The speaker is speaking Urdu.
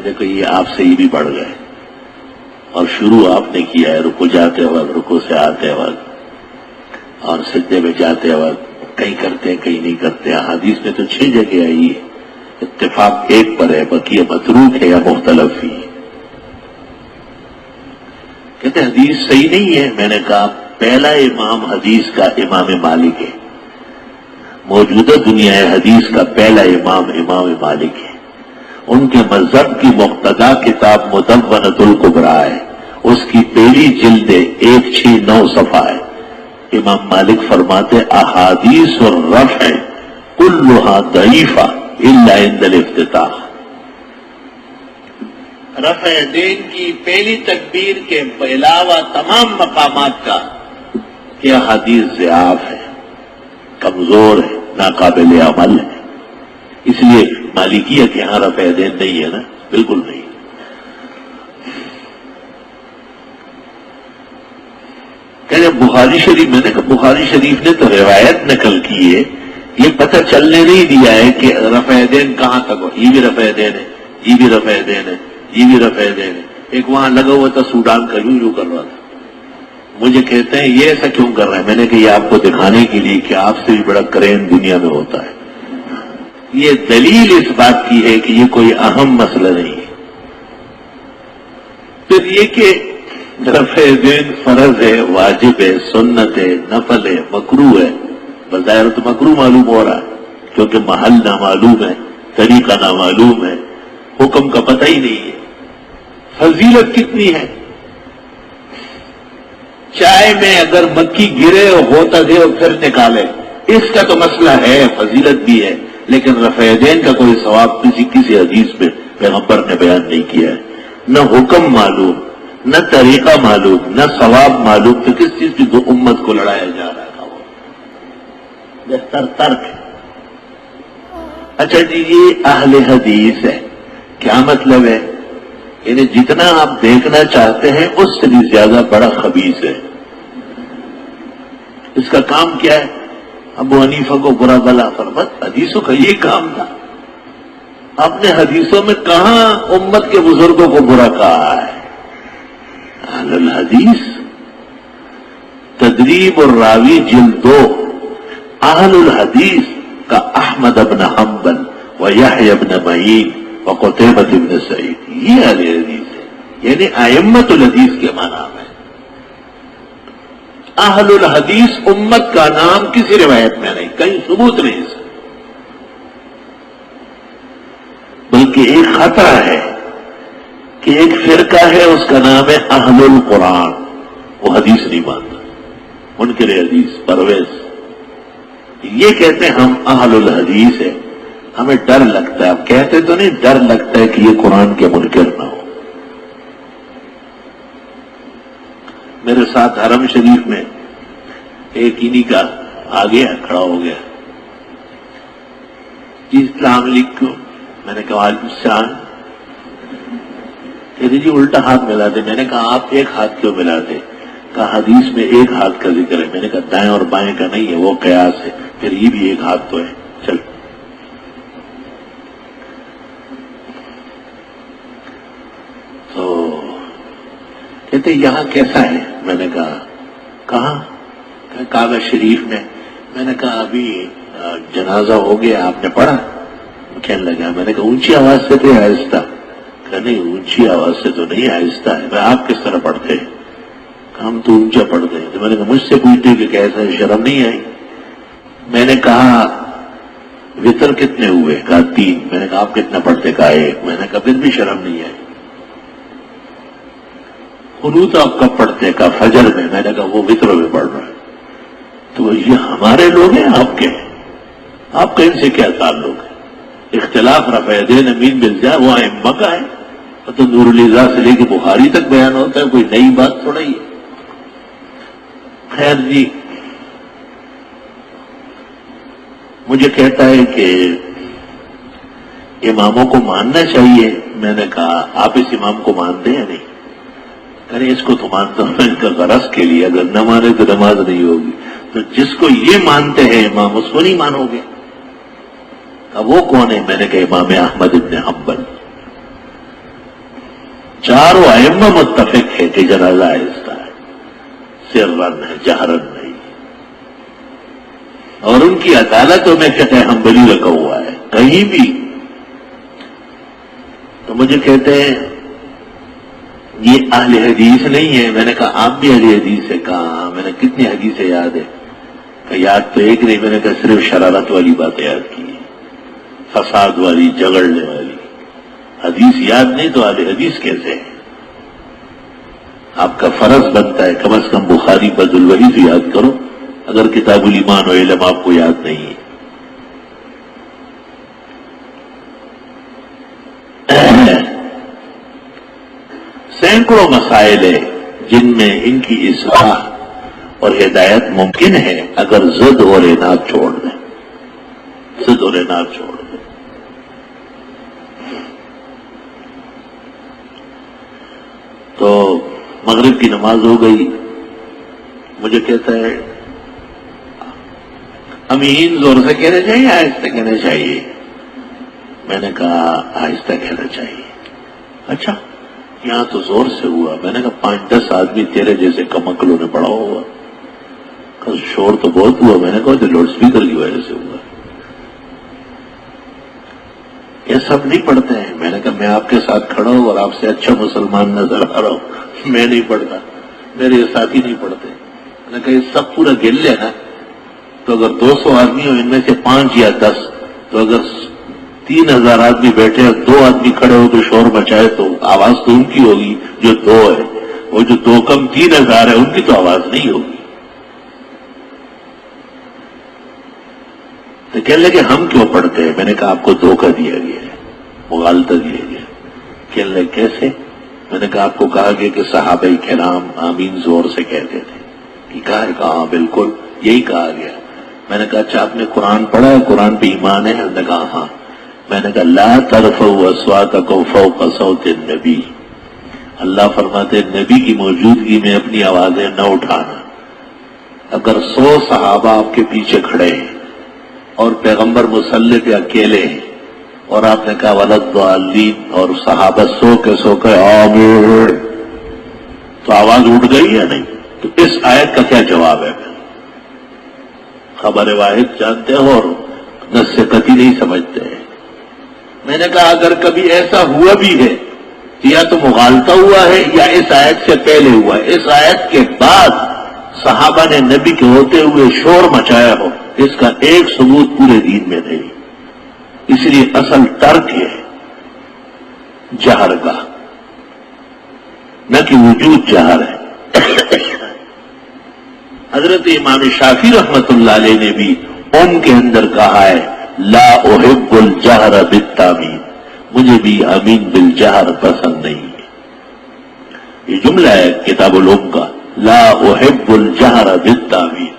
دیکھو یہ آپ سے ہی بھی بڑھ گئے، اور شروع آپ نے کیا ہے رکو جاتے وقت، رکو سے آتے وقت اور سجدے میں جاتے وقت، کہیں کرتے ہیں کہیں نہیں کرتے۔ حدیث میں تو 6 جگہ آئی ہے، اتفاق ایک پر ہے، بقیہ متروک ہے یا مختلف ہی۔ کہتے حدیث صحیح نہیں ہے۔ میں نے کہا پہلا امام حدیث کا امام مالک ہے، موجودہ دنیا حدیث کا پہلا امام مالک ہے۔ ان کے مذہب کی مقتدا کتاب مدونۃ الکبریٰ ہے، اس کی پہلی جلد 169 صفحہ ہے۔ امام مالک فرماتے احادیث الرفع کلھا ضعیفہ الا عند الافتتاح۔ رفع دین کی پہلی تکبیر کے علاوہ تمام مقامات کا کہ حدیث ضعاف ہے، کمزور ہے، ناقابل عمل ہے۔ اس لیے مالکیہ کے یہاں رفع دین نہیں ہے نا، بالکل نہیں۔ کہ بخاری شریف، میں نے کہا بخاری شریف نے تو روایت نقل کی ہے، یہ پتہ چلنے نہیں دیا ہے کہ رفع دین کہاں تک ہو۔ یہ بھی رفع دین ہے، یہ بھی رفع دین ہے، یہ بھی رفع دین ہے۔ ایک وہاں لگا ہوا تھا سوڈان کا، یوں کر رہا تھا، مجھے کہتے ہیں یہ ایسا کیوں کر رہا ہے؟ میں نے کہا یہ آپ کو دکھانے کے لیے کہ آپ سے بھی بڑا کرین دنیا میں ہوتا ہے۔ یہ دلیل اس بات کی ہے کہ یہ کوئی اہم مسئلہ نہیں ہے۔ پھر یہ کہ رفع دین فرض ہے، واجب ہے، سنت ہے، نفل ہے، مکروہ ہے۔ بظاہر تو مکروہ معلوم ہو رہا ہے کیونکہ محل نامعلوم ہے، طریقہ نامعلوم ہے، حکم کا پتہ ہی نہیں ہے۔ فضیلت کتنی ہے؟ چائے میں اگر مکھی گرے اور ہوتا دے اور پھر نکالے، اس کا تو مسئلہ ہے، فضیلت بھی ہے، لیکن رفع دین کا کوئی ثواب کسی حدیث میں پیغمبر نے بیان نہیں کیا ہے۔ نہ حکم معلوم، نہ طریقہ معلوم، نہ ثواب معلوم، تو کس چیز کی دو امت کو لڑایا جا رہا تھا؟ وہ بہتر ترک ہے۔ اچھا جی، یہ اہل حدیث ہے، کیا مطلب ہے؟ یعنی جتنا آپ دیکھنا چاہتے ہیں اس سے بھی زیادہ بڑا خبیث ہے۔ اس کا کام کیا ہے؟ ابو حنیفہ کو برا بلا فرمت، حدیثوں کا یہ کام تھا۔ آپ نے حدیثوں میں کہاں امت کے بزرگوں کو برا کہا ہے؟ اہل الحدیث، تدریب الراوی جلد 2، اہل الحدیث کا احمد بن حنبل و یحییٰ بن معین و قتیبہ بن سعید، یہ اہل حدیث ہے، یعنی ائمۃ الحدیث کے معنی ہے۔ اہل الحدیث امت کا نام کسی روایت میں نہیں، کہیں ثبوت نہیں اس، بلکہ ایک خطرہ ہے کہ ایک فرقہ ہے اس کا نام ہے اہل القرآن، وہ حدیث نہیں مانتا، منکر حدیث پرویز، یہ کہتے ہیں ہم اہل الحدیث ہیں، ہمیں ڈر لگتا ہے۔ اب کہتے تو نہیں، ڈر لگتا ہے کہ یہ قرآن کے منکر نہ ہو۔ میرے ساتھ حرم شریف میں ایک انہی کا آ گیا، کھڑا ہو گیا، جی السلام علیکم۔ میں نے کہا وعلیکم السلام۔ کہتے جی الٹا ہاتھ ملا دے۔ میں نے کہا آپ ایک ہاتھ کیوں ملا دے؟ کہا حدیث میں ایک ہاتھ کا ذکر ہے۔ میں نے کہا دائیں اور بائیں کا نہیں ہے، وہ قیاس ہے، پھر یہ بھی ایک ہاتھ تو ہے، چل۔ تو کہتے یہاں کیسا ہے؟ میں نے کہا کہاں؟ کعبہ شریف میں۔ میں نے کہا ابھی جنازہ ہو گیا، آپ نے پڑھا؟ کہنے لگا۔ میں نے کہا اونچی آواز سے تھے آہستہ؟ کہ نہیں اونچی آواز سے تو نہیں، آہستہ ہے۔ میں آپ کس طرح پڑھتے ہیں؟ ہم تو اونچا پڑھتے ہیں۔ تو میں نے کہا مجھ سے پوچھتے کہ کیسا ہے، شرم نہیں آئی؟ میں نے کہا وتر کتنے ہوئے؟ کہا 3۔ میں نے کہا آپ کتنا پڑھتے؟ کہا 1۔ میں نے کہا پھر بھی شرم نہیں آئی۔ قنوت آپ کب پڑھتے؟ کہا فجر میں۔ میں نے کہا وہ وتر میں پڑھ رہا ہے۔ تو یہ ہمارے لوگ ہیں آپ کے؟ آپ کا ان سے کیا تعلق ہے؟ اختلاف رفع دین امین بالجا وہ ائمہ کا ہے، تو نور الاضاء سے لے کے بخاری تک بیان ہوتا ہے، کوئی نئی بات تھوڑا ہی ہے۔ خیر جی، مجھے کہتا ہے کہ اماموں کو ماننا چاہیے۔ میں نے کہا آپ اس امام کو مانتے ہیں یا نہیں؟ کہ اس کو تو مانتا ہوں، ان کا غرض کے لیے، اگر نہ مانے تو نماز نہیں ہوگی۔ تو جس کو یہ مانتے ہیں امام، اس کو نہیں مانو گے؟ اب وہ کون ہے؟ میں نے کہا امام احمد ابن حنبل۔ چاروں ائمہ متفق ہے کہ جنازہ آہستہ ہے، سرن ہے، جہرن نہیں، اور ان کی عدالتوں میں کہتے ہیں حنبلی رکھا ہوا ہے کہیں بھی. تو مجھے کہتے ہیں یہ اہل حدیث نہیں ہے. میں نے کہا آپ بھی اہل حدیث ہے. کہا میں نے کتنی حدیثیں یاد ہے؟ کہ یاد تو ایک نہیں. میں نے کہا صرف شرارت والی باتیں یاد کی، فساد والی، جگڑنے والی. حدیث یاد نہیں تو اہل حدیث کیسے ہے؟ آپ کا فرض بنتا ہے کم از کم بخاری بدل الوحی تو یاد کرو اگر کتاب الایمان و علم آپ کو یاد نہیں ہے. سینکڑوں مسائل ہیں جن میں ان کی اصلاح اور ہدایت ممکن ہے اگر ضد اور عناد چھوڑ دیں. ضد اور عناد چھوڑ دیں. تو مغرب کی نماز ہو گئی. مجھے کہتا ہے امین زور سے کہنا چاہیے آہستہ کہنا چاہیے؟ میں نے کہا آہستہ کہنا چاہیے. اچھا یہاں تو زور سے ہوا. میں نے کہا 5-10 آدمی تیرے جیسے کمکلوں نے پڑھا ہوا. شور تو بہت ہوا. میں نے کہا تو لاؤڈ اسپیکر کی وجہ سے ہوا. یہ سب نہیں پڑھتے ہیں. میں نے کہا میں آپ کے ساتھ کھڑا ہوں اور آپ سے اچھا مسلمان نظر آ رہا ہوں. میں نہیں پڑھتا، میرے ساتھی نہیں پڑھتے. میں نے کہا یہ سب پورا گل لے نا تو اگر 200 آدمی ہو ان میں سے 5 یا 10 تو اگر 3000 آدمی بیٹھے اور 2 آدمی کھڑے ہو تو شور مچائے تو آواز تو ان کی ہوگی جو 2 ہے. وہ جو 2 کم 3000 ہے ان کی تو آواز نہیں ہوگی. تو کہنے لگے ہم کیوں پڑھتے ہیں؟ میں نے کہا آپ کو دھوکہ دیا گیا ہے، مغالطہ دیا گیا. کہنے لگے کیسے؟ میں نے کہا آپ کو کہا گیا کہ صحابہ کرام آمین زور سے کہتے تھے. کہا بالکل یہی کہا گیا. میں نے کہا اچھا آپ نے قرآن پڑھا ہے، قرآن پہ ایمان ہے؟ ہم نے کہا ہاں. میں نے کہا لا ترفعوا اصواتکم فوق صوت النبی. اللہ فرماتے نبی کی موجودگی میں اپنی آوازیں نہ اٹھانا. اگر 100 صحابہ آپ کے پیچھے کھڑے ہیں اور پیغمبر مصلی پہ اکیلے ہیں اور آپ نے کہا ولضالین اور صحابہ سو کے آمین تو آواز اٹھ گئی یا نہیں؟ تو اس آیت کا کیا جواب ہے؟ خبر واحد جانتے ہو اور نص قطعی نہیں سمجھتے ہیں. میں نے کہا اگر کبھی ایسا ہوا بھی ہے تو یا تو مغالطہ ہوا ہے یا اس آیت سے پہلے ہوا ہے. اس آیت کے بعد صحابہ نے نبی کے ہوتے ہوئے شور مچایا ہو اس کا ایک ثبوت پورے دین میں نہیں. اس لیے اصل ترک ہے جہر کا، نہ کہ وجود جہر ہے. حضرت امام شافعی رحمت اللہ علیہ نے بھی کے اندر کہا ہے لا احب الجہر بالتامین. مجھے بھی امین بالجہر پسند نہیں ہے. یہ جملہ ہے کتاب الام کا، لا احب الجہر بالتامین.